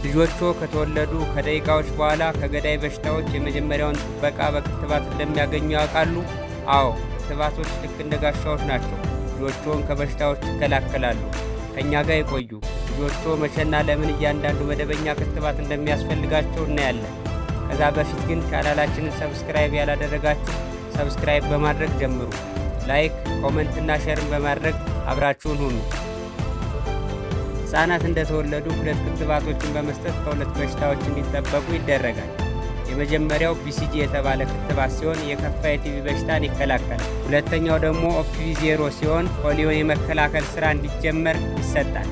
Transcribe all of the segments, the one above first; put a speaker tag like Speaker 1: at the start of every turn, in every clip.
Speaker 1: ልጆቹ ከተወለዱ ከደቂቃዎች በኋላ ከገዳይ በሽታዎች የመጀመሪያውን ጥበቃ በክትባት እንደሚያገኙ ያውቃሉ? አዎ፣ ክትባቶች ልክ እንደ ጋሻዎች ናቸው። ልጆቹን ከበሽታዎች ይከላከላሉ። ከእኛ ጋር ይቆዩ። ልጆቹ መቼና ለምን እያንዳንዱ መደበኛ ክትባት እንደሚያስፈልጋቸው እናያለን። ከዛ በፊት ግን ቻናላችንን ሰብስክራይብ ያላደረጋችሁ ሰብስክራይብ በማድረግ ጀምሩ። ላይክ፣ ኮሜንት እና ሼርን በማድረግ አብራችሁን ሁኑ። ሕፃናት እንደተወለዱ 2 ክትባቶችን በመስጠት ከ2 በሽታዎች እንዲጠበቁ ይደረጋል። የመጀመሪያው BCG የተባለ ክትባት ሲሆን የከፋ የቲቪ በሽታን ይከላከላል። ሁለተኛው ደግሞ OPV0 ሲሆን ፖሊዮን የመከላከል ስራ እንዲጀመር ይሰጣል።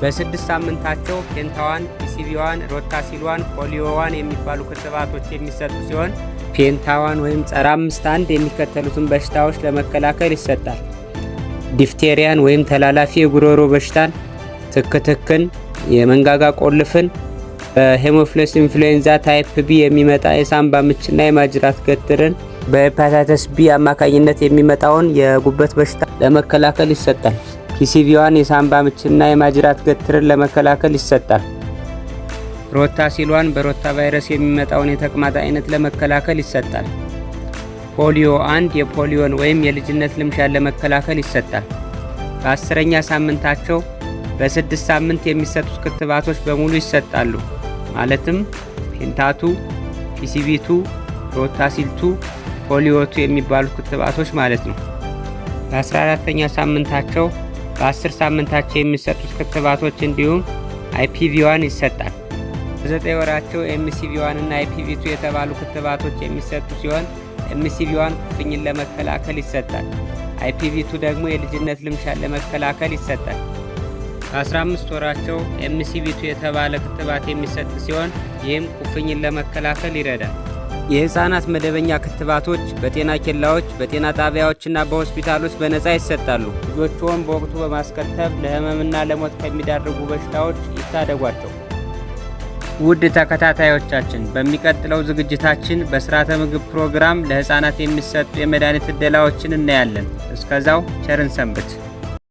Speaker 1: በ6 ሳምንታቸው ፔንታዋን፣ PCV1፣ ሮታሲልዋን፣ ፖሊዮዋን የሚባሉ ክትባቶች የሚሰጡ ሲሆን ፔንታዋን ወይም ጸረ 5-1 የሚከተሉትን በሽታዎች ለመከላከል ይሰጣል። ዲፍቴሪያን ወይም ተላላፊ የጉሮሮ በሽታን፣ ትክትክን፣ የመንጋጋ ቆልፍን፣ በሄሞፊለስ ኢንፍሉዌንዛ ታይፕ ቢ የሚመጣ የሳምባ ምችና የማጅራት ገትርን፣ በሄፓታይተስ ቢ አማካኝነት የሚመጣውን የጉበት በሽታ ለመከላከል ይሰጣል። PCV1 የሳምባ ምችና የማጅራት ገትርን ለመከላከል ይሰጣል። ሮታሲልዋን በሮታ ቫይረስ የሚመጣውን የተቅማጥ አይነት ለመከላከል ይሰጣል። ፖሊዮ 1 የፖሊዮን ወይም የልጅነት ልምሻን ለመከላከል ይሰጣል። በ10ኛ ሳምንታቸው በ6 ሳምንት የሚሰጡት ክትባቶች በሙሉ ይሰጣሉ። ማለትም ፔንታቱ፣ PCV2፣ ሮታሲል2፣ ፖሊዮ2 የሚባሉ ክትባቶች ማለት ነው። በ14ኛ ሳምንታቸው በ10 ሳምንታቸው የሚሰጡት ክትባቶች እንዲሁም IPV1 ይሰጣል። በ9 ወራቸው MCV1 እና IPV2 የተባሉ ክትባቶች የሚሰጡ ሲሆን MCV1 ኩፍኝን ለመከላከል ይሰጣል። IPV2 ደግሞ የልጅነት ልምሻን ለመከላከል ይሰጣል። በ15 ወራቸው MCV2 የተባለ ክትባት የሚሰጥ ሲሆን ይህም ኩፍኝን ለመከላከል ይረዳል። የህፃናት መደበኛ ክትባቶች በጤና ኬላዎች፣ በጤና ጣቢያዎችና በሆስፒታሎች በነፃ ይሰጣሉ። ልጆችዎን በወቅቱ በማስከተብ ለህመምና ለሞት ከሚዳርጉ በሽታዎች ይታደጓቸው። ውድ ተከታታዮቻችን በሚቀጥለው ዝግጅታችን በስርዓተ ምግብ ፕሮግራም ለህፃናት የሚሰጡ የመድኃኒት ዕደላዎችን እናያለን። እስከዛው ቸርን ሰንብት።